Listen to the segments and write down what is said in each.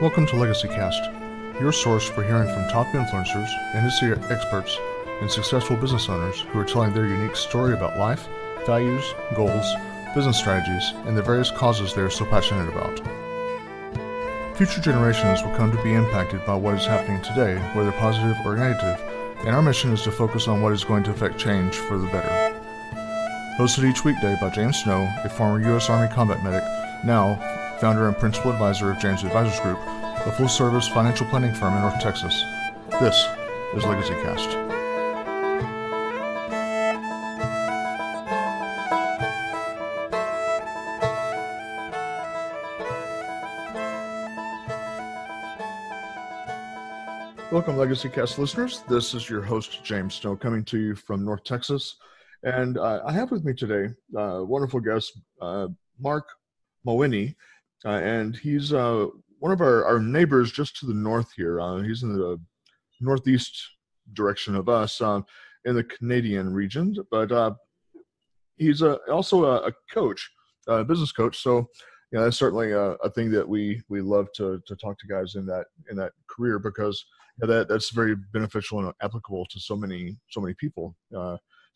Welcome to LegacyCast, your source for hearing from top influencers, industry experts, and successful business owners who are telling their unique story about life, values, goals, business strategies, and the various causes they are so passionate about. Future generations will come to be impacted by what is happening today, whether positive or negative, and our mission is to focus on what is going to affect change for the better. Hosted each weekday by James Snow, a former U.S. Army combat medic, now founder and principal advisor of James Advisors Group, a full-service financial planning firm in North Texas. This is LegacyCast. Welcome, LegacyCast listeners. This is your host, James Snow, coming to you from North Texas. And I have with me today a wonderful guest, Marc Mawhinney, and he's one of our neighbors just to the north here. He's in the northeast direction of us in the Canadian region, but he's also a coach, a business coach. So, you know, that's certainly a thing that we love to talk to guys in that career, because that's very beneficial and applicable to so many people,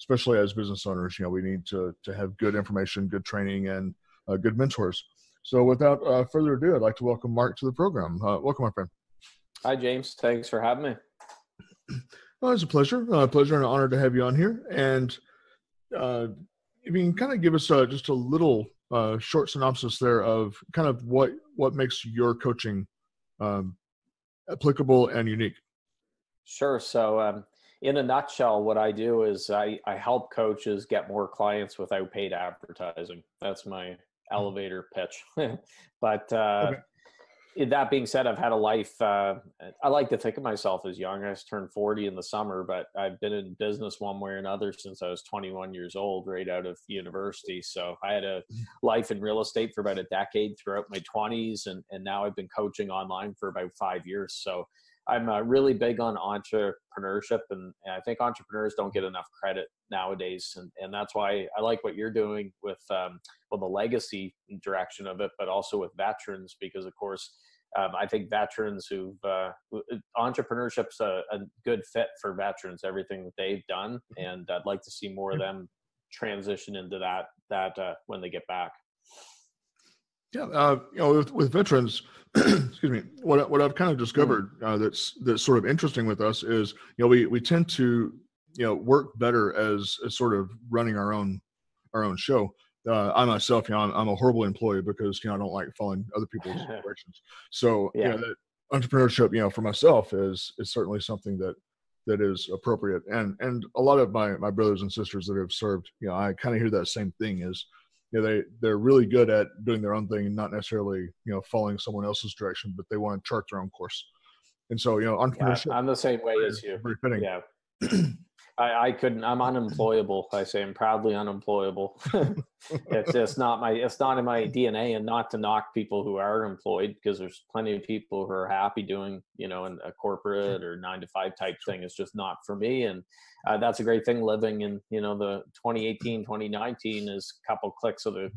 especially as business owners. You know, we need to have good information, good training, and good mentors. So without further ado, I'd like to welcome Marc to the program. Welcome, my friend. Hi, James. Thanks for having me. Well, it's a pleasure. Pleasure and an honor to have you on here. And if you can kind of give us just a little short synopsis there of kind of what makes your coaching applicable and unique. Sure. So in a nutshell, what I do is I help coaches get more clients without paid advertising. That's my elevator pitch. But Okay. That being said, I've had a life. I like to think of myself as young. I just turned 40 in the summer, but I've been in business one way or another since I was 21 years old, right out of university. So I had a life in real estate for about a decade throughout my 20s, and now I've been coaching online for about 5 years. So I'm really big on entrepreneurship, and I think entrepreneurs don't get enough credit nowadays, and that's why I like what you're doing with the legacy direction of it, but also with veterans, because of course I think veterans entrepreneurship's a good fit for veterans, everything that they've done, and I'd like to see more of them transition into that when they get back. Yeah, you know, with veterans, excuse me, what I've kind of discovered that's sort of interesting with us is, you know, we tend to, you know, work better as sort of running our own show. I myself, you know, I'm a horrible employee because, you know, I don't like following other people's directions. So, Yeah. you know, that entrepreneurship, you know, for myself is certainly something that is appropriate. And a lot of my brothers and sisters that have served, you know, I kind of hear that same thing is, you know, they're really good at doing their own thing and not necessarily, you know, following someone else's direction, but they want to chart their own course. And so, you know, entrepreneurship. Yeah, I'm the same way as you. Very fitting. Yeah. I'm unemployable. I say I'm proudly unemployable. It's not in my DNA, and not to knock people who are employed, because there's plenty of people who are happy doing, you know, in a corporate or 9-to-5 type thing. It's just not for me. And that's a great thing living in, you know, the 2018, 2019 is a couple clicks of the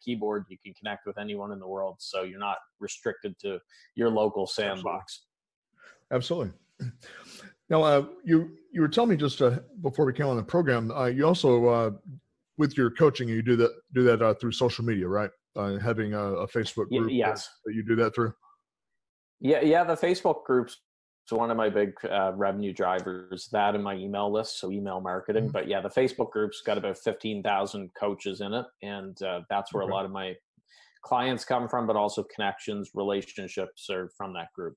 keyboard. You can connect with anyone in the world. So you're not restricted to your local sandbox. Absolutely. Now, you were telling me just before we came on the program, you also, with your coaching, you do that through social media, right? Having a Facebook group. Yes. That you do that through. Yeah. The Facebook groups is one of my big revenue drivers. That and my email list, so email marketing. Mm-hmm. But yeah, the Facebook group's got about 15,000 coaches in it, and that's where a lot of my clients come from, but also connections, relationships are from that group.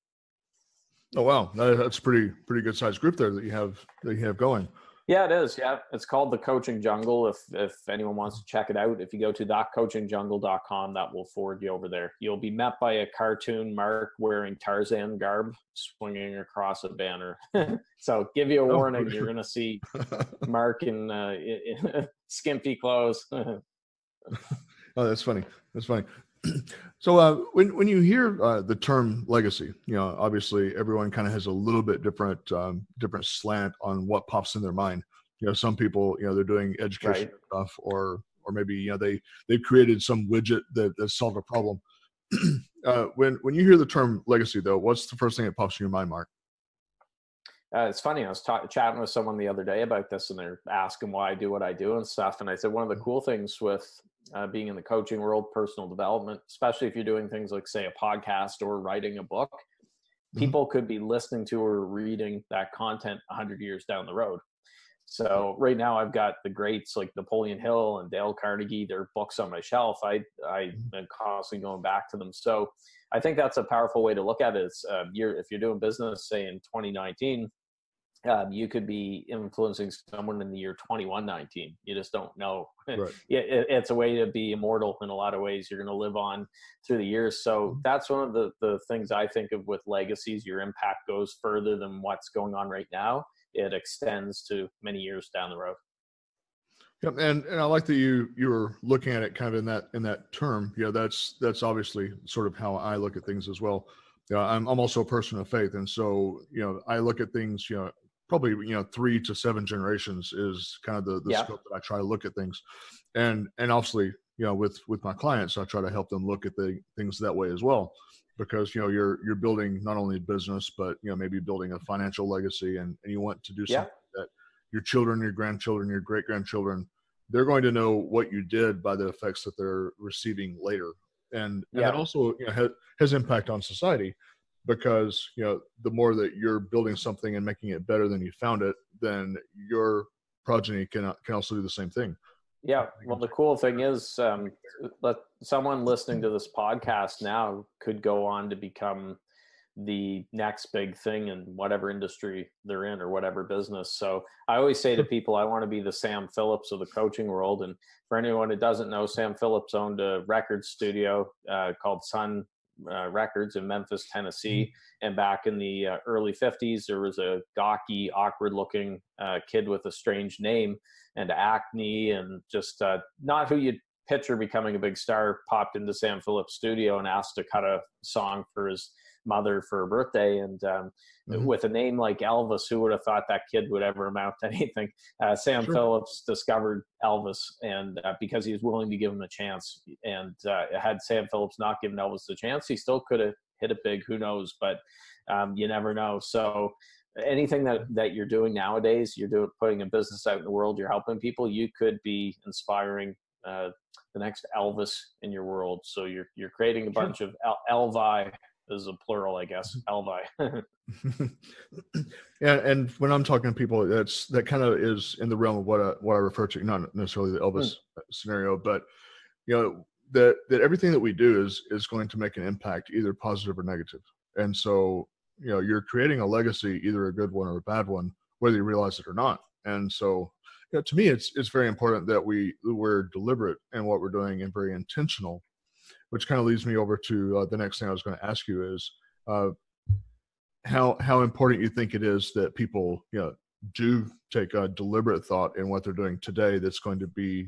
Oh, wow. That's a pretty good sized group there that you have going. Yeah, it is. Yeah. It's called the Coaching Jungle. If anyone wants to check it out, if you go to coachingjungle.com, that will forward you over there. You'll be met by a cartoon Marc wearing Tarzan garb, swinging across a banner. So give you a warning, you're going to see Marc in skimpy clothes. Oh, that's funny. That's funny. So when you hear the term legacy, you know, obviously everyone kind of has a little bit different slant on what pops in their mind. You know, some people, you know, they're doing education stuff, or maybe, you know, they've created some widget that solved a problem. When you hear the term legacy, though, what's the first thing that pops in your mind, Mark? It's funny. I was chatting with someone the other day about this, and they're asking why I do what I do and stuff. And I said one of the cool things with being in the coaching world, personal development, especially if you're doing things like, say, a podcast or writing a book, people could be listening to or reading that content 100 years down the road. So right now I've got the greats like Napoleon Hill and Dale Carnegie, their books on my shelf. I've been constantly going back to them. So I think that's a powerful way to look at it. It's, if you're doing business, say in 2019, you could be influencing someone in the year 2119. You just don't know. Right. It's a way to be immortal in a lot of ways. You're going to live on through the years. So that's one of the things I think of with legacies. Your impact goes further than what's going on right now. It extends to many years down the road. Yep, and I like that you were looking at it kind of in that term. That's obviously sort of how I look at things as well. I'm also a person of faith, and so I look at things. Probably 3 to 7 generations is kind of the scope that I try to look at things, and obviously with my clients I try to help them look at the things that way as well, because you're building not only a business but maybe building a financial legacy, and you want to do something that your children, your grandchildren, your great grandchildren, they're going to know what you did by the effects that they're receiving later, and that also has impact on society. Because the more that you're building something and making it better than you found it, then your progeny can also do the same thing. Yeah. Well, the cool thing is, someone listening to this podcast now could go on to become the next big thing in whatever industry they're in or whatever business. So I always say to people, I want to be the Sam Phillips of the coaching world. And for anyone who doesn't know, Sam Phillips owned a record studio called Sun Records in Memphis, Tennessee. And back in the early 50s, there was a gawky, awkward looking kid with a strange name and acne and just not who you'd picture becoming a big star, popped into Sam Phillips' studio and asked to cut a song for his mother for her birthday. And with a name like Elvis, who would have thought that kid would ever amount to anything? Sam Phillips discovered Elvis, and because he was willing to give him a chance. And had Sam Phillips not given Elvis the chance, he still could have hit it big. Who knows? But you never know. So anything that you're doing nowadays, putting a business out in the world, you're helping people, you could be inspiring the next Elvis in your world. So you're creating a bunch of Elvi. Is a plural, I guess. Elvi. Yeah, and when I'm talking to people, that kind of is in the realm of what I refer to, not necessarily the Elvis scenario, but that everything that we do is going to make an impact, either positive or negative. And so you're creating a legacy, either a good one or a bad one, whether you realize it or not. And so to me, it's very important that we're deliberate in what we're doing and very intentional. Which kind of leads me over to the next thing I was going to ask you is how important you think it is that people do take a deliberate thought in what they're doing today that's going to be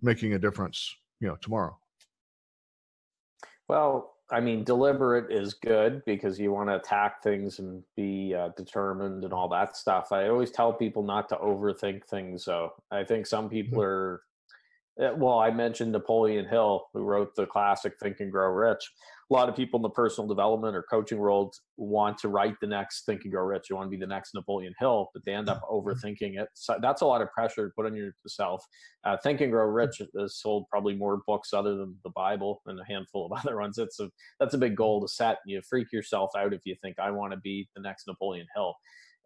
making a difference tomorrow. Well, I mean, deliberate is good because you want to attack things and be determined and all that stuff. I always tell people not to overthink things. So I think some people are. Well, I mentioned Napoleon Hill, who wrote the classic Think and Grow Rich. A lot of people in the personal development or coaching world want to write the next Think and Grow Rich. You want to be the next Napoleon Hill, but they end up overthinking it. So that's a lot of pressure to put on yourself. Think and Grow Rich has sold probably more books other than the Bible and a handful of other ones. That's a big goal to set. You freak yourself out if you think I want to be the next Napoleon Hill.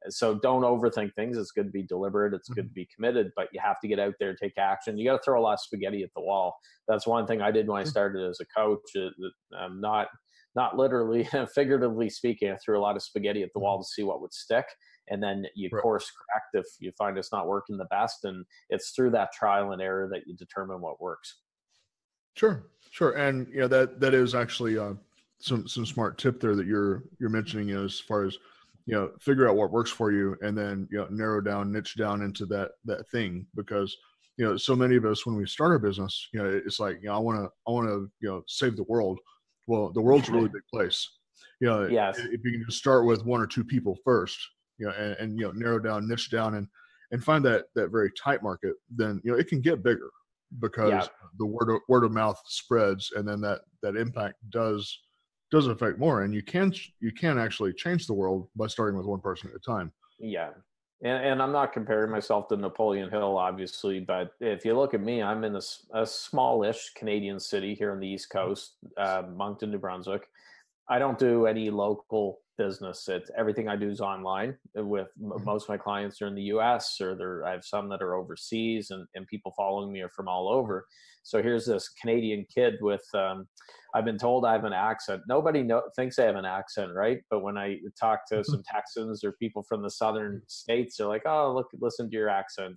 So don't overthink things. It's good to be deliberate. It's good to be committed, but you have to get out there, take action. You got to throw a lot of spaghetti at the wall. That's one thing I did when I started as a coach. Not literally, figuratively speaking, I threw a lot of spaghetti at the wall to see what would stick. And then you course correct if you find it's not working the best. And it's through that trial and error that you determine what works. Sure. And that is actually some smart tip there that you're mentioning as far as figure out what works for you, and then narrow down, niche down into that thing, because so many of us when we start our business, it's like I want to save the world. Well, the world's a really big place. Yes. If you can just start with 1 or 2 people first, and narrow down, niche down, and find that very tight market, then it can get bigger. Yeah. because the word of mouth spreads, and then that impact does affect more. And you can actually change the world by starting with one person at a time. Yeah. And I'm not comparing myself to Napoleon Hill, obviously, but if you look at me, I'm in a smallish Canadian city here on the East Coast, Moncton, New Brunswick. I don't do any local business. It's everything I do is online. With most of my clients are in the US, or I have some that are overseas, and people following me are from all over. So here's this Canadian kid with, I've been told I have an accent. Nobody thinks I have an accent, right? But when I talk to some Texans or people from the southern states, they're like, oh, look, listen to your accent.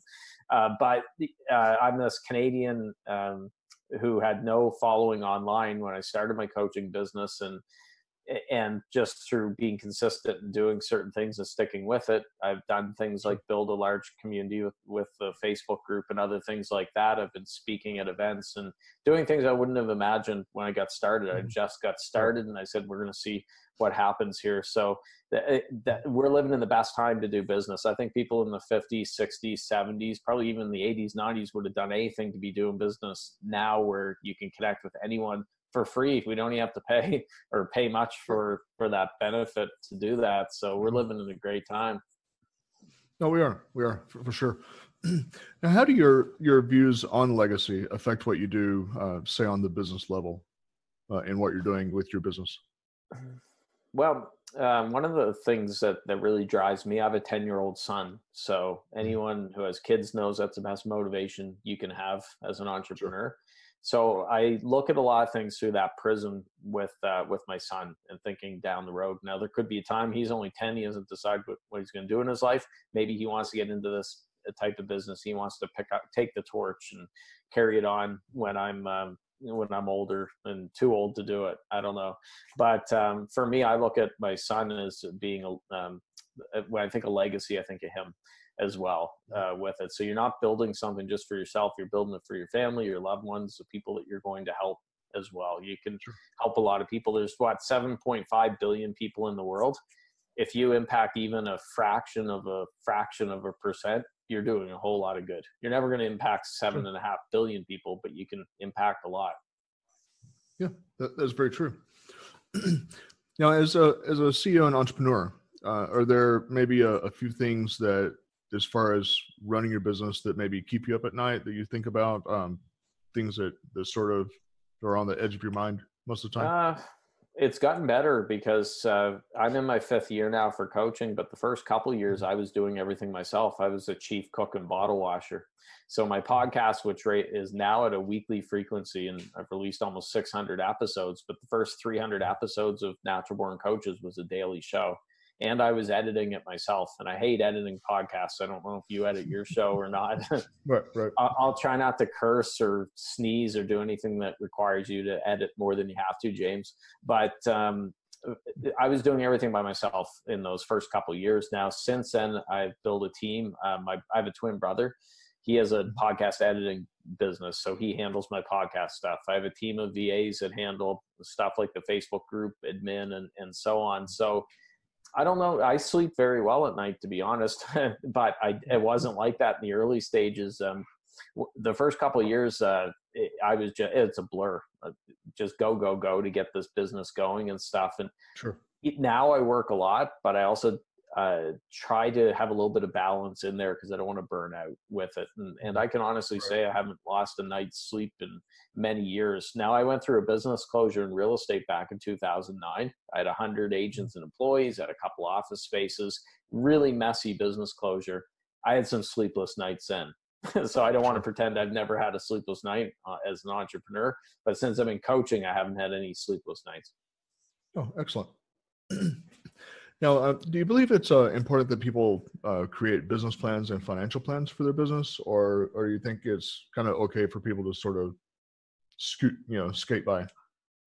But I'm this Canadian who had no following online when I started my coaching business, and just through being consistent and doing certain things and sticking with it, I've done things like build a large community with the Facebook group and other things like that. I've been speaking at events and doing things I wouldn't have imagined when I got started. I just got started, and I said, we're going to see what happens here. So that we're living in the best time to do business. I think people in the 50s, 60s, 70s, probably even the 80s, 90s would have done anything to be doing business now, where you can connect with anyone for free. We don't even have to pay much for that benefit to do that. So we're living in a great time. No, we are for sure. Now, how do your views on legacy affect what you do, say on the business level, in what you're doing with your business? Well, one of the things that really drives me, I have a 10-year-old son. So anyone who has kids knows that's the best motivation you can have as an entrepreneur. Sure. So I look at a lot of things through that prism with my son, and thinking down the road. Now, there could be a time, he's only 10, he hasn't decided what he's going to do in his life. Maybe he wants to get into this type of business. He wants to take the torch and carry it on when I'm older and too old to do it. I don't know. But for me, I look at my son as being when I think of legacy, I think of him as well with it. So you're not building something just for yourself. You're building it for your family, your loved ones, the people that you're going to help as well. You can help a lot of people. There's 7.5 billion people in the world. If you impact even a fraction of a percent, you're doing a whole lot of good. You're never going to impact 7.5 billion people, but you can impact a lot. Yeah, that's very true. Now, as a CEO and entrepreneur, are there maybe a few things that, as far as running your business, that maybe keep you up at night, that you think about, things that sort of are on the edge of your mind most of the time? It's gotten better because I'm in my 5th year now for coaching, but the first couple of years I was doing everything myself. I was a chief cook and bottle washer. So my podcast, which is now at a weekly frequency, and I've released almost 600 episodes, but the first 300 episodes of Natural Born Coaches was a daily show. And I was editing it myself, and I hate editing podcasts. I don't know if you edit your show or not. Right. I'll try not to curse or sneeze or do anything that requires you to edit more than you have to, James. But I was doing everything by myself in those first couple of years. Now, since then, I've built a team. I have a twin brother. He has a podcast editing business, so he handles my podcast stuff. I have a team of VAs that handle stuff like the Facebook group admin and so on. So I don't know. I sleep very well at night, to be honest, but it wasn't like that in the early stages. The first couple of years, it's a blur. Just go to get this business going and stuff. And now I work a lot, but I also try to have a little bit of balance in there because I don't want to burn out with it. And I can honestly say I haven't lost a night's sleep in many years. Now, I went through a business closure in real estate back in 2009. I had 100 agents and employees, had a couple office spaces, really messy business closure. I had some sleepless nights then. So I don't want to pretend I've never had a sleepless night as an entrepreneur, but since I've been coaching, I haven't had any sleepless nights. Oh, excellent. Now, do you believe it's important that people create business plans and financial plans for their business, or do you think it's kind of okay for people to sort of skate by,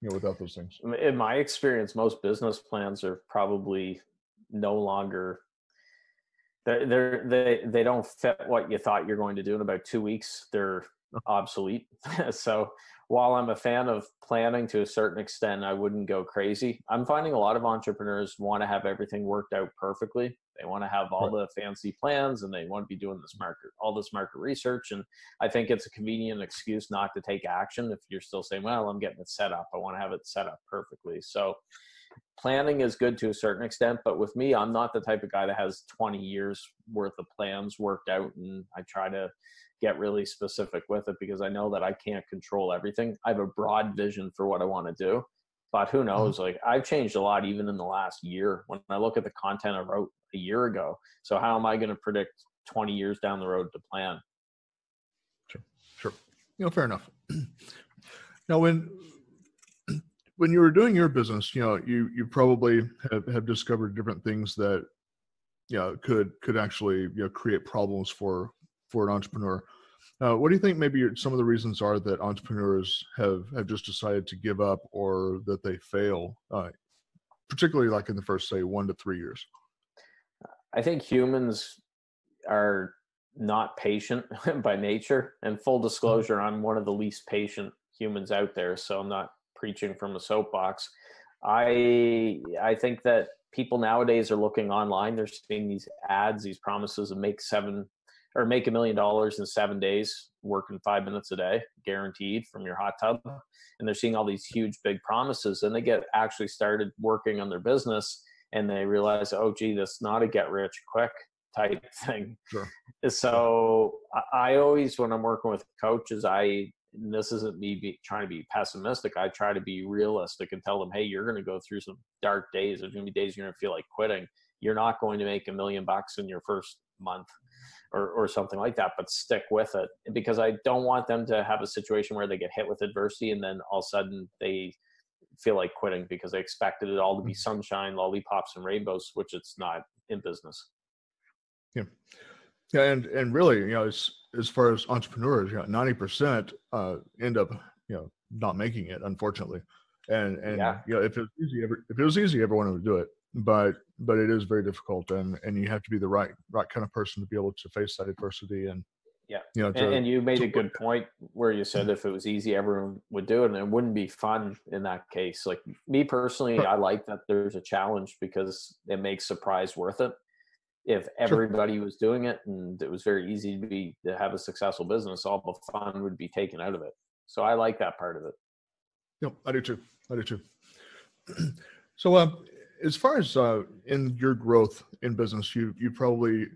without those things? In my experience, most business plans are probably no longer. They don't fit what you thought you're going to do in about 2 weeks. They're obsolete. So while I'm a fan of planning to a certain extent, I wouldn't go crazy. I'm finding a lot of entrepreneurs want to have everything worked out perfectly. They want to have all the fancy plans, and they want to be doing all this market research. And I think it's a convenient excuse not to take action if you're still saying, well, I'm getting it set up. I want to have it set up perfectly. So planning is good to a certain extent, but with me, I'm not the type of guy that has 20 years worth of plans worked out, and I try to get really specific with it because I know that I can't control everything. I have a broad vision for what I want to do, but who knows? Like, I've changed a lot even in the last year when I look at the content I wrote a year ago. So how am I going to predict 20 years down the road to plan? Sure. Fair enough. Now, when you were doing your business, you probably have discovered different things that, could actually, create problems for an entrepreneur. What do you think maybe some of the reasons are that entrepreneurs have just decided to give up, or that they fail, particularly like in the first, say, 1 to 3 years? I think humans are not patient by nature. And full disclosure, I'm one of the least patient humans out there, so I'm not preaching from a soapbox. I think that people nowadays are looking online. They're seeing these ads, these promises of make $1 million in 7 days, working 5 minutes a day, guaranteed from your hot tub. And they're seeing all these huge, big promises, and they get actually started working on their business, and they realize, oh, gee, that's not a get rich quick type thing. Sure. So I always, when I'm working with coaches, and this isn't me trying to be pessimistic, I try to be realistic and tell them, hey, you're going to go through some dark days. There's going to be days you're going to feel like quitting. You're not going to make $1 million in your first month or something like that, but stick with it, because I don't want them to have a situation where they get hit with adversity and then all of a sudden they feel like quitting because they expected it all to be sunshine, lollipops, and rainbows, which it's not in business. Yeah. And really, as far as entrepreneurs, 90% end up, not making it, unfortunately. And if it was easy, everyone would do it. But it is very difficult, and you have to be the right kind of person to be able to face that adversity. And and you made a good point where you said if it was easy, everyone would do it, and it wouldn't be fun in that case. Like me personally, I like that there's a challenge because it makes surprise worth it. If everybody was doing it and it was very easy to have a successful business, all the fun would be taken out of it. So I like that part of it. Yep, I do too. So as far as in your growth in business, you probably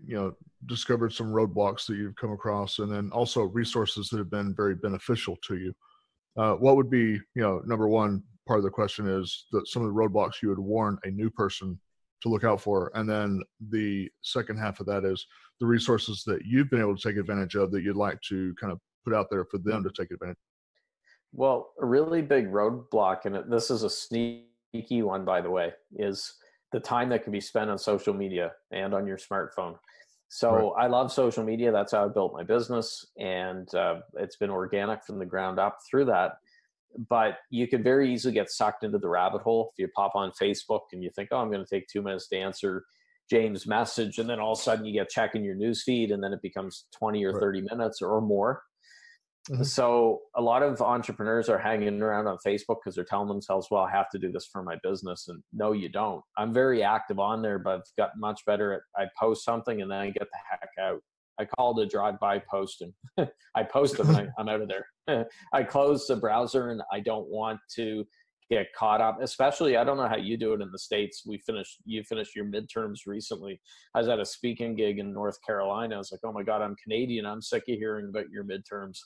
discovered some roadblocks that you've come across, and then also resources that have been very beneficial to you. What would be, number one part of the question is that some of the roadblocks you would warn a new person to look out for, and then the second half of that is the resources that you've been able to take advantage of that you'd like to kind of put out there for them to take advantage. Well, a really big roadblock, and this is a sneaky one, by the way, is the time that can be spent on social media and on your smartphone. So I love social media. That's how I built my business, and it's been organic from the ground up through that. But you could very easily get sucked into the rabbit hole if you pop on Facebook and you think, oh, I'm going to take 2 minutes to answer James' message, and then all of a sudden you get checking your news feed, and then it becomes 20 or 30 minutes or more. Mm-hmm. So a lot of entrepreneurs are hanging around on Facebook because they're telling themselves, well, I have to do this for my business. And no, you don't. I'm very active on there, but I've got much better at, I post something and then I get the heck out. I call it a drive-by posting. I post them and I'm out of there. I close the browser and I don't want to get caught up, especially, I don't know how you do it in the States. You finished your midterms recently. I was at a speaking gig in North Carolina. I was like, oh my God, I'm Canadian. I'm sick of hearing about your midterms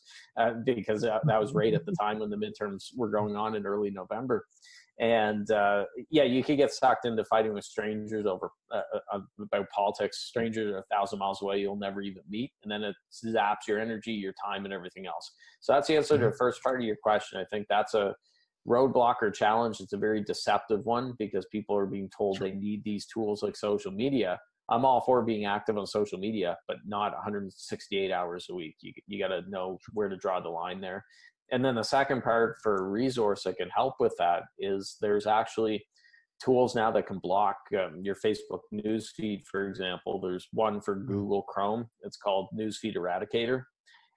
because that was right at the time when the midterms were going on in early November. And you could get sucked into fighting with strangers over about politics. Strangers are 1,000 miles away, you'll never even meet. And then it zaps your energy, your time, and everything else. So that's the answer to the first part of your question. I think that's a roadblock or challenge. It's a very deceptive one because people are being told they need these tools like social media. I'm all for being active on social media, but not 168 hours a week. You got to know where to draw the line there. And then the second part for resource that can help with that is there's actually tools now that can block your Facebook newsfeed, for example. There's one for Google Chrome. It's called Newsfeed Eradicator.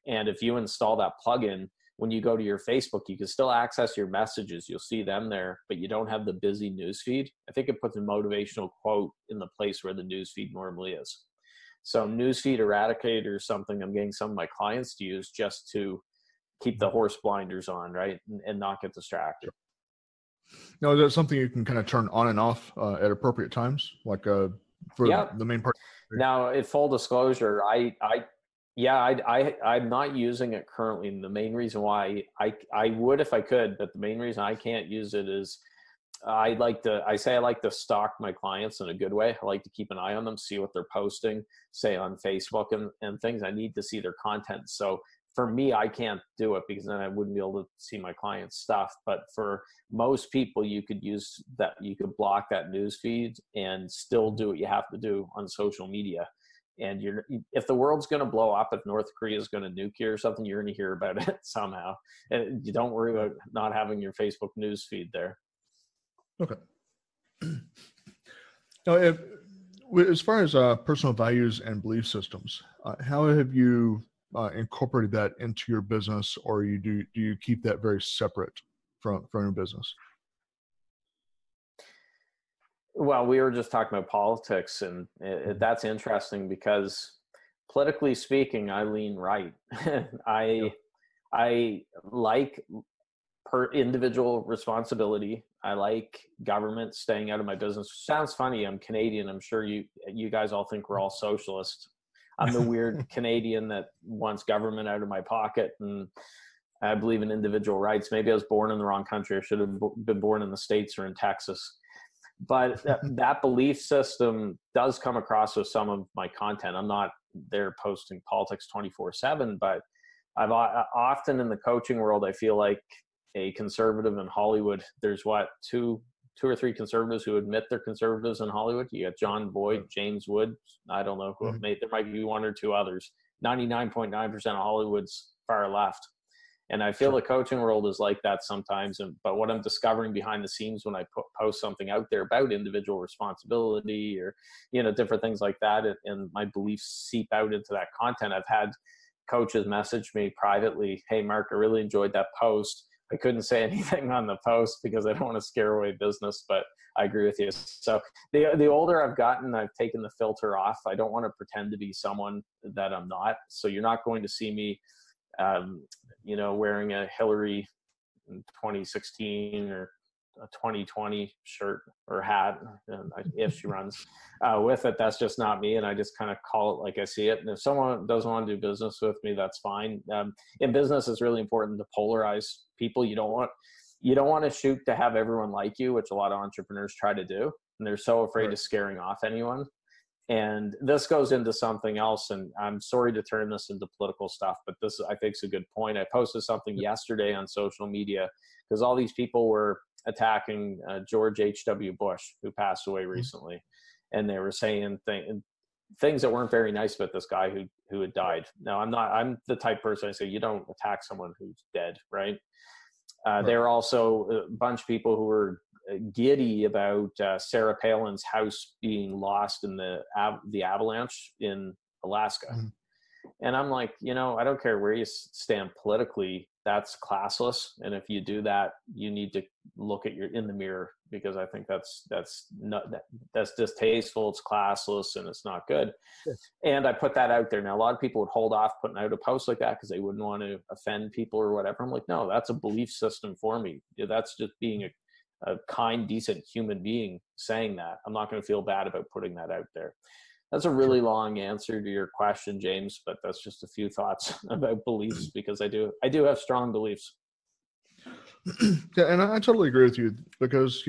And if you install that plugin, when you go to your Facebook, you can still access your messages. You'll see them there, but you don't have the busy newsfeed. I think it puts a motivational quote in the place where the newsfeed normally is. So newsfeed eradicator is something I'm getting some of my clients to use just to keep the horse blinders on, right? And not get distracted. Now, is that something you can kind of turn on and off at appropriate times, like for the main part? Now, in full disclosure, I'm not using it currently. And the main reason why I would if I could, but the main reason I can't use it is I like to stalk my clients in a good way. I like to keep an eye on them, see what they're posting, say on Facebook and things. I need to see their content. So for me, I can't do it because then I wouldn't be able to see my clients' stuff. But for most people, you could use that. You could block that news feed and still do what you have to do on social media. And if the world's going to blow up, if North Korea is going to nuke you or something, you're going to hear about it somehow. And you don't worry about not having your Facebook news feed there. Okay. Now, as far as personal values and belief systems, how have you incorporated that into your business, or do you keep that very separate from your business? Well, we were just talking about politics, and that's interesting because politically speaking, I lean right. I like individual responsibility. I like government staying out of my business. Sounds funny. I'm Canadian. I'm sure you guys all think we're all socialist. I'm the weird Canadian that wants government out of my pocket, and I believe in individual rights. Maybe I was born in the wrong country. I should have been born in the States or in Texas. But that belief system does come across with some of my content. I'm not there posting politics 24/7, but I've often in the coaching world, I feel like a conservative in Hollywood, there's two or three conservatives who admit they're conservatives in Hollywood. You got John Boyd, James Wood. I don't know who there might be one or two others. 99.9% of Hollywood's far left. And I feel the coaching world is like that sometimes. But what I'm discovering behind the scenes when I post something out there about individual responsibility or, different things like that, and my beliefs seep out into that content. I've had coaches message me privately, "Hey, Marc, I really enjoyed that post. I couldn't say anything on the post because I don't want to scare away business, but I agree with you." So the older I've gotten, I've taken the filter off. I don't want to pretend to be someone that I'm not. So you're not going to see me, wearing a Hillary 2016 or a 2020 shirt or hat, if she runs with it. That's just not me. And I just kind of call it like I see it. And if someone doesn't want to do business with me, that's fine. In business, it's really important to polarize people. You don't want to shoot to have everyone like you, which a lot of entrepreneurs try to do. And they're so afraid of scaring off anyone. And this goes into something else, and I'm sorry to turn this into political stuff, but this I think is a good point. I posted something yesterday on social media because all these people were attacking George H.W. Bush, who passed away recently, and they were saying things that weren't very nice about this guy who had died. Now, I'm the type of person I say you don't attack someone who's dead, right? There are also a bunch of people who were giddy about Sarah Palin's house being lost in the avalanche in Alaska. And I'm like, I don't care where you stand politically, that's classless. And if you do that, you need to look in the mirror, because I think that's distasteful, it's classless, and it's not good. And I put that out there. Now, a lot of people would hold off putting out a post like that because they wouldn't want to offend people or whatever. I'm like, no, that's a belief system for me. That's just being a kind, decent human being saying that. I'm not going to feel bad about putting that out there. That's a really long answer to your question, James, but that's just a few thoughts about beliefs, because I do have strong beliefs. Yeah, and I totally agree with you, because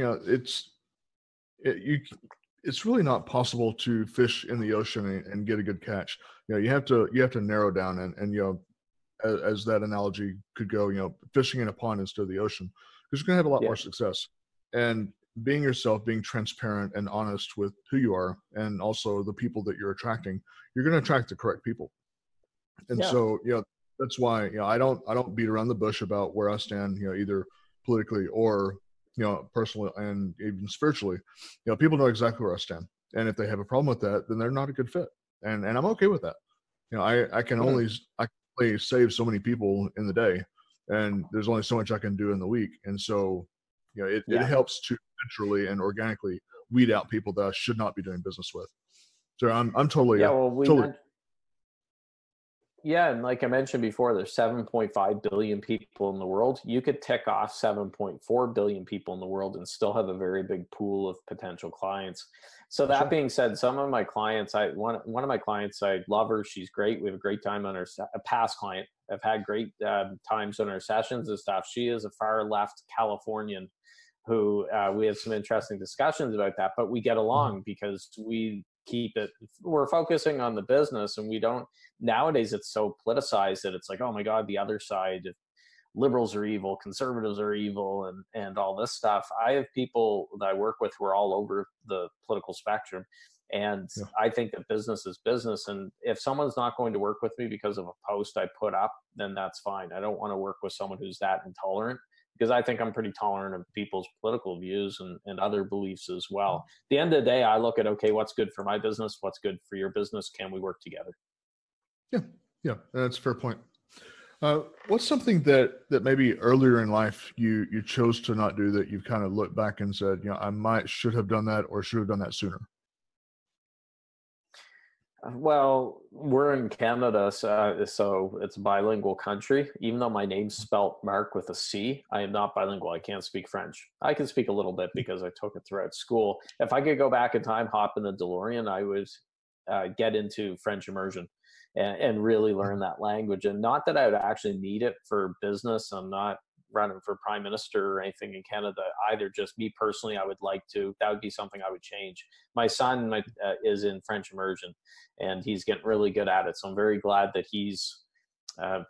it's really not possible to fish in the ocean and get a good catch. You have to narrow down and as that analogy could go, fishing in a pond instead of the ocean, because you're going to have a lot more success. And being yourself, being transparent and honest with who you are, and also the people that you're attracting, you're going to attract the correct people. And so, that's why, I don't beat around the bush about where I stand, either politically or, personally and even spiritually. People know exactly where I stand. And if they have a problem with that, then they're not a good fit. And I'm okay with that. I can only save so many people in the day. and there's only so much I can do in the week. And so, it Yeah. helps to naturally and organically weed out people that I should not be doing business with. So I'm totally, Yeah. Well, totally. Yeah, and like I mentioned before, there's 7.5 billion people in the world. You could tick off 7.4 billion people in the world and still have a very big pool of potential clients. So that Sure. being said, some of my clients, one of my clients, I love her. She's great. We have a great time on a past client. I've had great times on our sessions and stuff. She is a far left Californian who we have some interesting discussions about that, but we get along because we're focusing on the business, and we don't, nowadays it's so politicized that it's like, oh my God, the other side, liberals are evil, conservatives are evil, and all this stuff. I have people that I work with who are all over the political spectrum. And Yeah. I think that business is business. And if someone's not going to work with me because of a post I put up, then that's fine. I don't want to work with someone who's that intolerant, because I think I'm pretty tolerant of people's political views and other beliefs as well. At the end of the day, I look at, okay, what's good for my business? What's good for your business? Can we work together? Yeah, that's a fair point. What's something that maybe earlier in life you chose to not do that you've kind of looked back and said, should have done that, or should have done that sooner? Well, we're in Canada, so it's a bilingual country. Even though my name's spelt Marc with a C, I am not bilingual. I can't speak French. I can speak a little bit because I took it throughout school. If I could go back in time, hop in the DeLorean, I would get into French immersion and really learn that language. And not that I would actually need it for business. I'm not running for prime minister or anything in Canada either. Just me personally, I would like to. That would be something I would change. My son is in French immersion, and he's getting really good at it. So I'm very glad that he's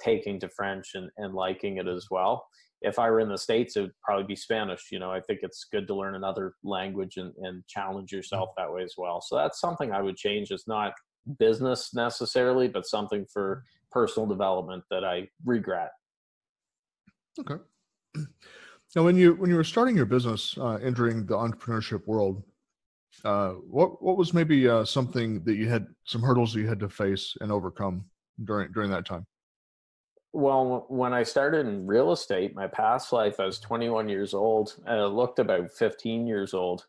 taking to French and liking it as well. If I were in the States, it would probably be Spanish. I think it's good to learn another language and challenge yourself that way as well. So that's something I would change. It's not business necessarily, but something for personal development that I regret. Okay. Now, when you were starting your business, entering the entrepreneurship world, what was maybe something that you had, some hurdles that you had to face and overcome during that time? Well, when I started in real estate, my past life, I was 21 years old, and I looked about 15 years old.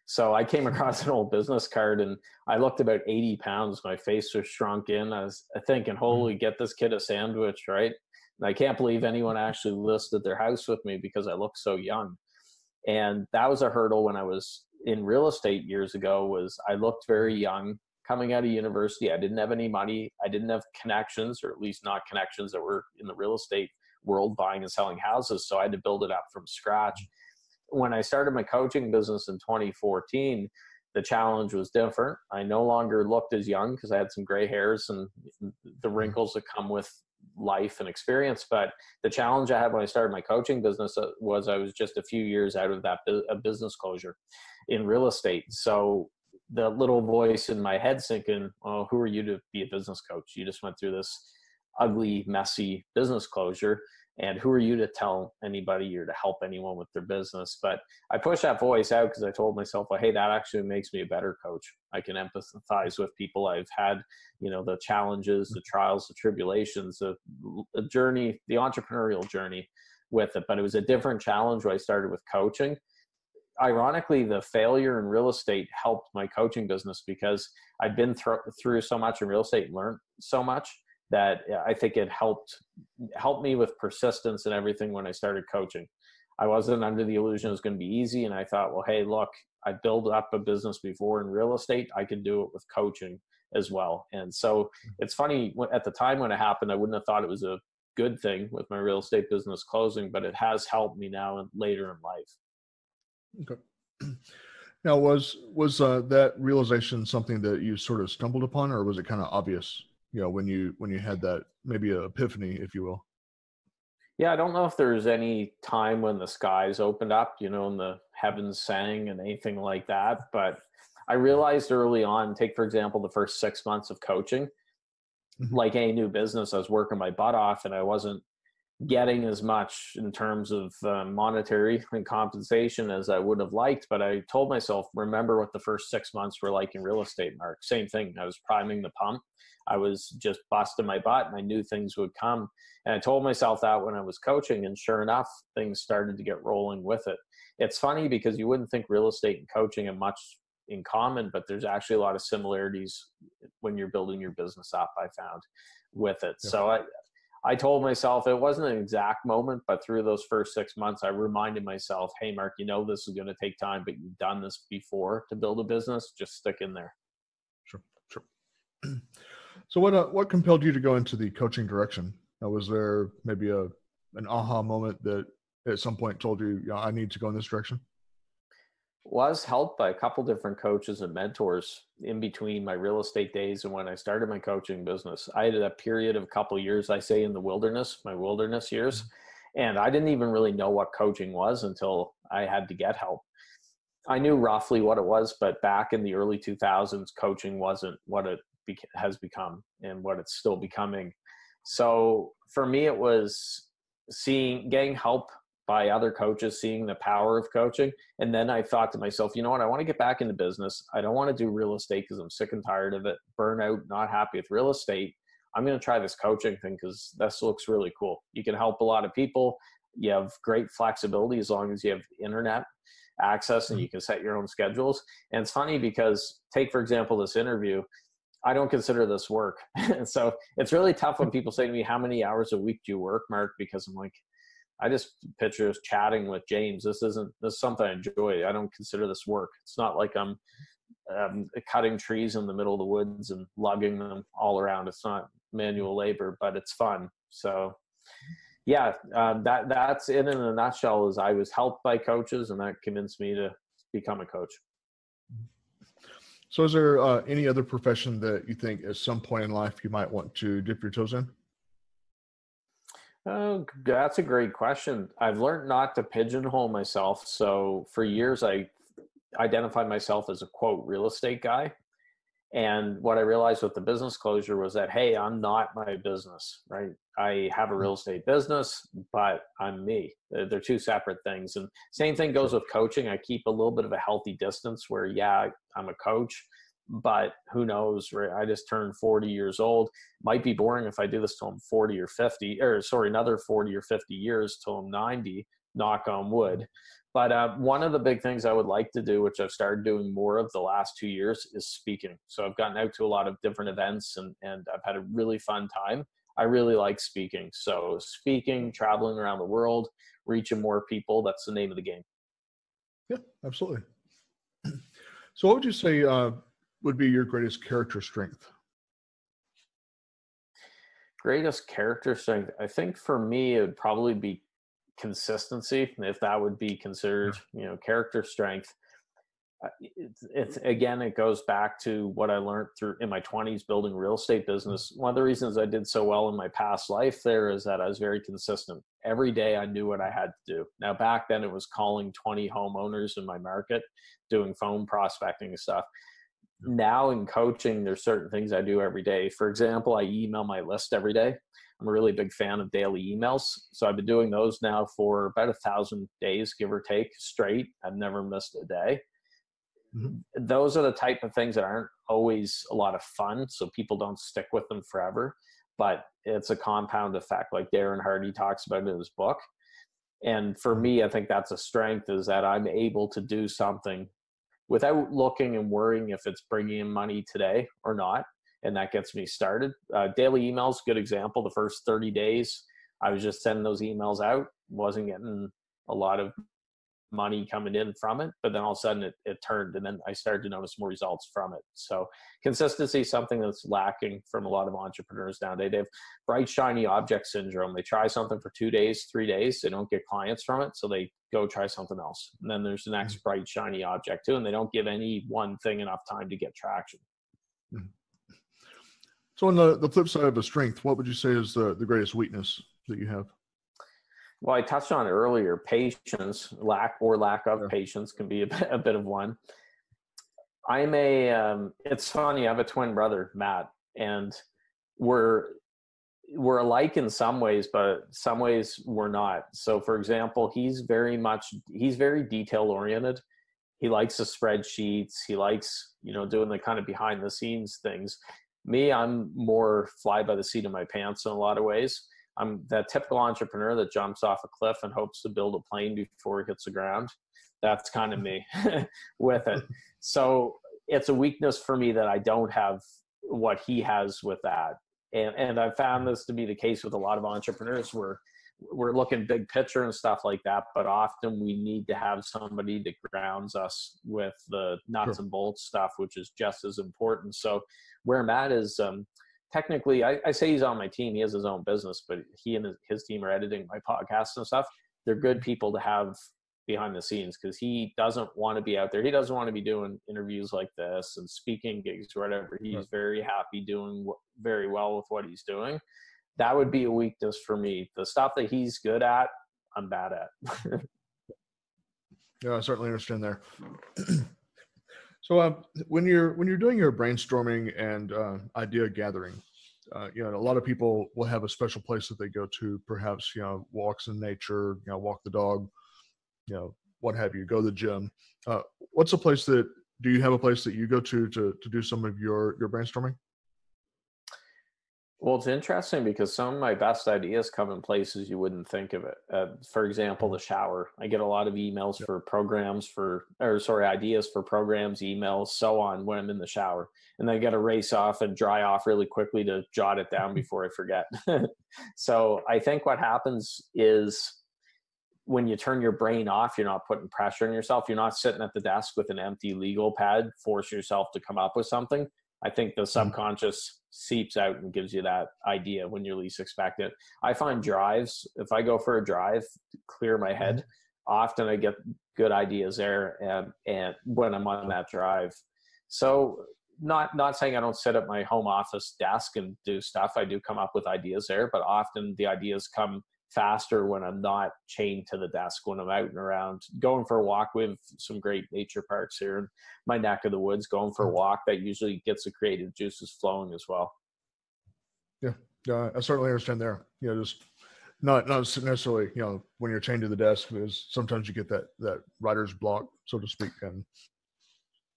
So I came across an old business card, and I looked about 80 pounds. My face was shrunk in. I was thinking, holy, get this kid a sandwich, right? And I can't believe anyone actually listed their house with me because I look so young. And that was a hurdle when I was in real estate years ago. Was I looked very young coming out of university. I didn't have any money. I didn't have connections, or at least not connections that were in the real estate world buying and selling houses. So I had to build it up from scratch. When I started my coaching business in 2014, the challenge was different. I no longer looked as young because I had some gray hairs and the wrinkles that come with life and experience. But the challenge I had when I started my coaching business was I was just a few years out of that business closure in real estate. So the little voice in my head thinking, oh, who are you to be a business coach? You just went through this ugly, messy business closure. And who are you to tell anybody or to help anyone with their business? But I pushed that voice out because I told myself, well, hey, that actually makes me a better coach. I can empathize with people. I've had, the challenges, the trials, the tribulations, the journey, the entrepreneurial journey with it. But it was a different challenge when I started with coaching. Ironically, the failure in real estate helped my coaching business because I'd been through so much in real estate and learned so much that I think it helped me with persistence and everything when I started coaching. I wasn't under the illusion it was going to be easy. And I thought, well, hey, look, I built up a business before in real estate. I can do it with coaching as well. And so it's funny, at the time when it happened, I wouldn't have thought it was a good thing with my real estate business closing, but it has helped me now and later in life. Okay. Now, was that realization something that you sort of stumbled upon, or was it kind of obvious, when you had that maybe an epiphany, if you will? Yeah, I don't know if there's any time when the skies opened up, and the heavens sang and anything like that. But I realized early on, take, for example, the first 6 months of coaching, like any new business, I was working my butt off and I wasn't getting as much in terms of monetary and compensation as I would have liked. But I told myself, remember what the first 6 months were like in real estate, Mark. Same thing. I was priming the pump. I was just busting my butt and I knew things would come. And I told myself that when I was coaching, and sure enough, things started to get rolling with it. It's funny because you wouldn't think real estate and coaching have much in common, but there's actually a lot of similarities when you're building your business up, I found, with it. Yeah. So I told myself, it wasn't an exact moment, but through those first 6 months, I reminded myself, hey, Mark, you know, this is going to take time, but you've done this before to build a business. Just stick in there. Sure. So what compelled you to go into the coaching direction? Was there maybe an aha moment that at some point told you, I need to go in this direction? Was helped by a couple different coaches and mentors in between my real estate days and when I started my coaching business. I had a period of a couple years, I say, in the wilderness, my wilderness years, and I didn't even really know what coaching was until I had to get help. I knew roughly what it was, but back in the early 2000s, coaching wasn't what it has become and what it's still becoming. So for me, it was getting help by other coaches, seeing the power of coaching. And then I thought to myself, you know what, I want to get back into business. I don't want to do real estate because I'm sick and tired of it, burnout, not happy with real estate. I'm going to try this coaching thing because this looks really cool. You can help a lot of people. You have great flexibility as long as you have internet access and you can set your own schedules. And it's funny because take, for example, this interview, I don't consider this work. So it's really tough when people say to me, how many hours a week do you work, Mark? Because I'm like, I just picture us chatting with James. This is something I enjoy. I don't consider this work. It's not like I'm cutting trees in the middle of the woods and lugging them all around. It's not manual labor, but it's fun. So yeah, that's it in a nutshell. Is I was helped by coaches, and that convinced me to become a coach. So is there any other profession that you think at some point in life you might want to dip your toes in? Oh, that's a great question. I've learned not to pigeonhole myself. So for years, I identified myself as a, quote, real estate guy. And what I realized with the business closure was that, hey, I'm not my business, right? I have a real estate business, but I'm me. They're two separate things. And same thing goes with coaching. I keep a little bit of a healthy distance where, yeah, I'm a coach, but who knows, right? I just turned 40 years old. Might be boring if I do this till I'm 40 or 50, or sorry, another 40 or 50 years till I'm 90, knock on wood. But one of the big things I would like to do, which I've started doing more of the last 2 years, is speaking. So I've gotten out to a lot of different events and I've had a really fun time. I really like speaking. So speaking, traveling around the world, reaching more people, that's the name of the game. Yeah, absolutely. So what would you say would be your greatest character strength? Greatest character strength? I think for me, it would probably be consistency, if that would be considered, character strength. It's again, it goes back to what I learned through in my 20s building real estate business. One of the reasons I did so well in my past life there is that I was very consistent. Every day I knew what I had to do. Now back then it was calling 20 homeowners in my market, doing phone prospecting and stuff. Now in coaching, there's certain things I do every day. For example, I email my list every day. I'm a really big fan of daily emails. So I've been doing those now for about 1,000 days, give or take, straight. I've never missed a day. Mm-hmm. Those are the type of things that aren't always a lot of fun. So people don't stick with them forever, but it's a compound effect. Like Darren Hardy talks about in his book. And for me, I think that's a strength, is that I'm able to do something without looking and worrying if it's bringing in money today or not. And that gets me started. Daily emails, good example. The first 30 days, I was just sending those emails out. Wasn't getting a lot of money coming in from it. But then all of a sudden it turned, and then I started to notice more results from it. So consistency is something that's lacking from a lot of entrepreneurs nowadays. They have bright, shiny object syndrome. They try something for 2 days, 3 days. They don't get clients from it. So they go try something else. And then there's the next bright, shiny object too. And they don't give any one thing enough time to get traction. Mm-hmm. So on the flip side of a strength, what would you say is the greatest weakness that you have? Well, I touched on it earlier. Patience, lack of patience can be a bit of one. It's funny, I have a twin brother, Matt, and we're alike in some ways, but some ways we're not. So for example, he's very detail oriented. He likes the spreadsheets. He likes, doing the kind of behind the scenes things. Me, I'm more fly by the seat of my pants in a lot of ways. I'm that typical entrepreneur that jumps off a cliff and hopes to build a plane before it hits the ground. That's kind of me with it. So it's a weakness for me that I don't have what he has with that. And I've found this to be the case with a lot of entrepreneurs where we're looking big picture and stuff like that, but often we need to have somebody that grounds us with the nuts and bolts stuff, which is just as important. So where I'm at is technically, I say he's on my team. He has his own business, but he and his team are editing my podcasts and stuff. They're good people to have behind the scenes because he doesn't want to be out there. He doesn't want to be doing interviews like this and speaking gigs or whatever. He's very happy doing very well with what he's doing. That would be a weakness for me. The stuff that he's good at, I'm bad at. Yeah, I certainly understand there. So when you're doing your brainstorming and idea gathering, a lot of people will have a special place that they go to, perhaps, walks in nature, walk the dog, what have you, go to the gym. What's a place do you have a place that you go to do some of your brainstorming? Well, it's interesting because some of my best ideas come in places you wouldn't think of it. For example, the shower. I get a lot of emails for ideas for programs, emails, so on when I'm in the shower. And then I got to race off and dry off really quickly to jot it down before I forget. So I think what happens is when you turn your brain off, you're not putting pressure on yourself. You're not sitting at the desk with an empty legal pad, force yourself to come up with something. I think the subconscious seeps out and gives you that idea when you're least expecting it. I find drives, if I go for a drive to clear my head, often I get good ideas there and when I'm on that drive. So not saying I don't sit at my home office desk and do stuff. I do come up with ideas there, but often the ideas come faster when I'm not chained to the desk, when I'm out and around going for a walk. We have some great nature parks here in my neck of the woods. Going for a walk, that usually gets the creative juices flowing as well. Yeah, I certainly understand there. Just not necessarily, when you're chained to the desk, because sometimes you get that writer's block, so to speak. And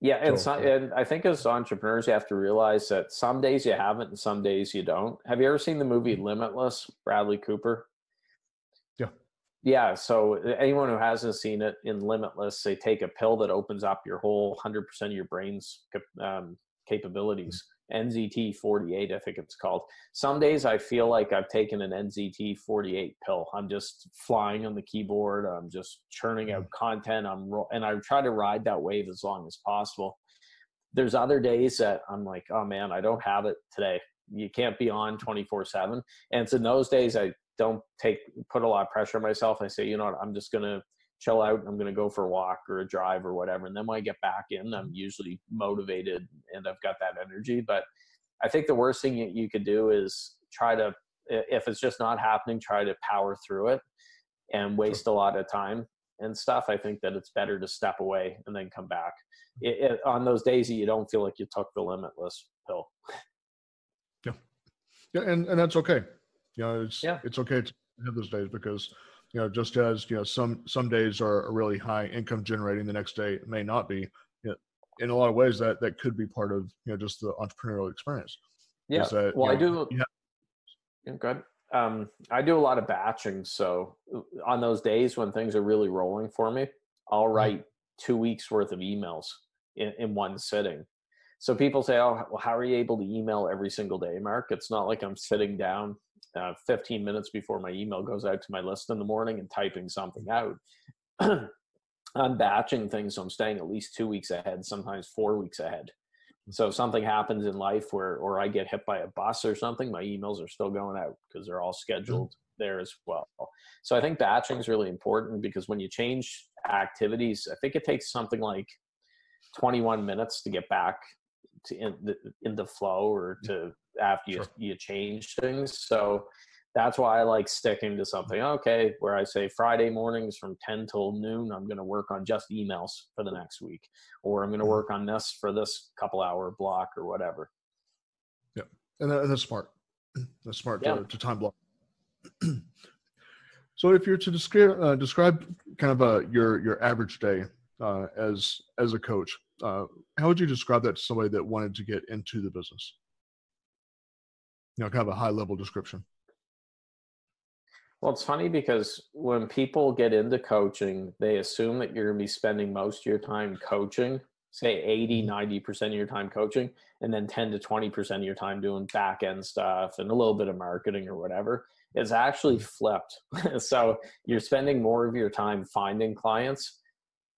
and I think as entrepreneurs, you have to realize that some days you have it and some days you don't. Have you ever seen the movie Limitless, Bradley Cooper? Yeah. So anyone who hasn't seen it, in Limitless, they take a pill that opens up your whole 100% of your brain's capabilities. NZT 48, I think it's called. Some days I feel like I've taken an NZT 48 pill. I'm just flying on the keyboard. I'm just churning out content. And I try to ride that wave as long as possible. There's other days that I'm like, oh man, I don't have it today. You can't be on 24/7. And it's in those days I don't put a lot of pressure on myself. I say, you know what, I'm just going to chill out. I'm going to go for a walk or a drive or whatever. And then when I get back in, I'm usually motivated and I've got that energy. But I think the worst thing you could do is try to, if it's just not happening, try to power through it and waste a lot of time and stuff. I think that it's better to step away and then come back on those days that you don't feel like you took the Limitless pill. Yeah. And that's okay. It's okay to have those days because, just as, some days are really high income generating, the next day it may not be. In a lot of ways that could be part of, just the entrepreneurial experience. Yeah. I do. Good. I do a lot of batching. So on those days when things are really rolling for me, I'll write 2 weeks worth of emails in one sitting. So people say, oh, well, how are you able to email every single day, Mark? It's not like I'm sitting down 15 minutes before my email goes out to my list in the morning and typing something out. I'm batching things, so I'm staying at least 2 weeks ahead, sometimes 4 weeks ahead. So if something happens in life or I get hit by a bus or something, my emails are still going out because they're all scheduled there as well. So I think batching is really important because when you change activities, I think it takes something like 21 minutes to get back to in the flow or to after you change things. So that's why I like sticking to something. Okay, where I say Friday mornings from 10 till noon, I'm going to work on just emails for the next week, or I'm going to work on this for this couple hour block or whatever. Yeah, and that's smart. That's smart Yeah. to time block. So if you're to describe kind of your average day as a coach, how would you describe that to somebody that wanted to get into the business? Kind of a high level description. Well, it's funny because when people get into coaching, they assume that you're going to be spending most of your time coaching, say 80, 90% of your time coaching, and then 10 to 20% of your time doing back end stuff and a little bit of marketing or whatever. It's actually flipped. So you're spending more of your time finding clients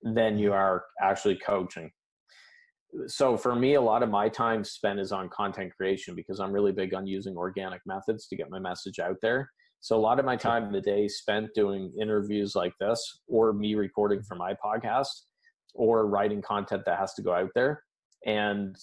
than you are actually coaching. So for me, a lot of my time spent is on content creation because I'm really big on using organic methods to get my message out there. So a lot of my time in the day is spent doing interviews like this, or me recording for my podcast, or writing content that has to go out there. And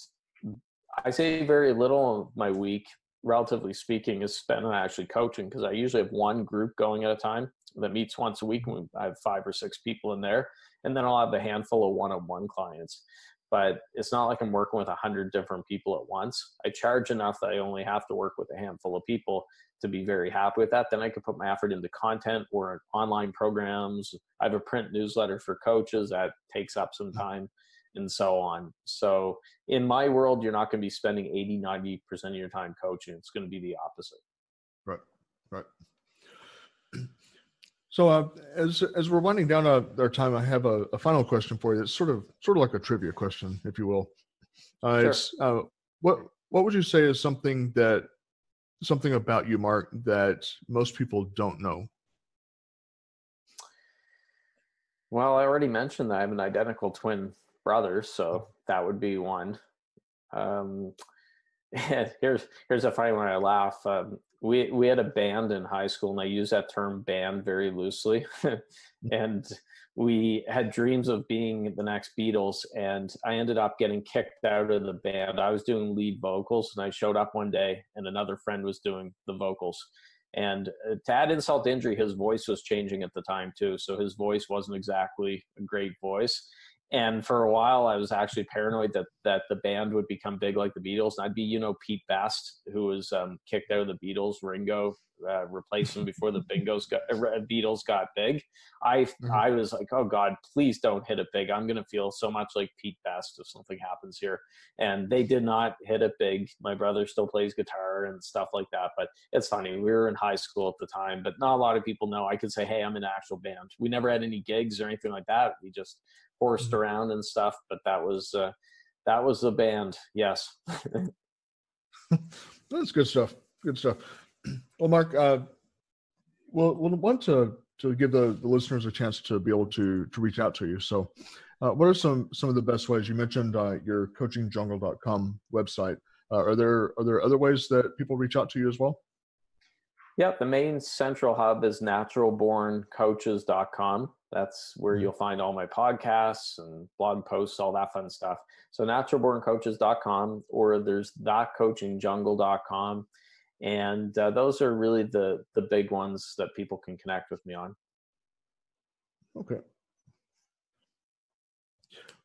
I say very little of my week, relatively speaking, is spent on actually coaching, because I usually have one group going at a time that meets once a week. I have 5 or 6 people in there, and then I'll have a handful of one-on-one clients. But it's not like I'm working with 100 different people at once. I charge enough that I only have to work with a handful of people to be very happy with that. Then I could put my effort into content or online programs. I have a print newsletter for coaches that takes up some time, and so on. So in my world, you're not going to be spending 80, 90% of your time coaching. It's going to be the opposite. Right. So as we're winding down our time, I have a final question for you. It's sort of like a trivia question, if you will. Sure. It's what would you say is something about you, Marc, that most people don't know? Well, I already mentioned that I have an identical twin brother, so that would be one. Here's a funny one. I laugh. We had a band in high school, and I use that term band very loosely. And we had dreams of being the next Beatles, and I ended up getting kicked out of the band. I was doing lead vocals, and I showed up one day, and another friend was doing the vocals. And to add insult to injury, his voice was changing at the time too. So his voice wasn't exactly a great voice. And for a while, I was actually paranoid that the band would become big like the Beatles. And I'd be, Pete Best, who was kicked out of the Beatles. Ringo replaced him before the Beatles got big. I was like, oh God, please don't hit it big. I'm going to feel so much like Pete Best if something happens here. And they did not hit it big. My brother still plays guitar and stuff like that. But it's funny. We were in high school at the time, but not a lot of people know. I could say, hey, I'm in an actual band. We never had any gigs or anything like that. We just horsed around and stuff, but that was the band. Yes. That's good stuff. Well, Marc, we'll want to give the listeners a chance to be able to reach out to you. So what are some of the best ways? You mentioned your coachingjungle.com website. Are there other ways that people reach out to you as well? Yeah, the main central hub is naturalborncoaches.com. That's where you'll find all my podcasts and blog posts, all that fun stuff. So naturalborncoaches.com, or there's coachingjungle.com. And those are really the big ones that people can connect with me on. Okay.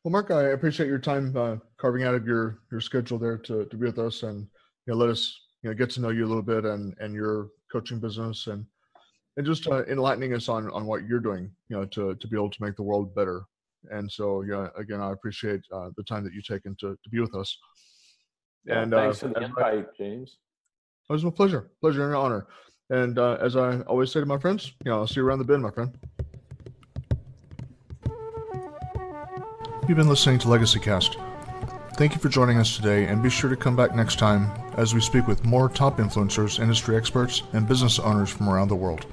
Well, Marc, I appreciate your time carving out of your schedule there to be with us, and let us get to know you a little bit and your coaching business, and just enlightening us on what you're doing, to be able to make the world better. And so, again, I appreciate the time that you've taken to be with us. Yeah, and thanks for the invite, James. It was my pleasure and an honor. And as I always say to my friends, I'll see you around the bend, my friend. You've been listening to Legacy Cast. Thank you for joining us today, and be sure to come back next time as we speak with more top influencers, industry experts, and business owners from around the world.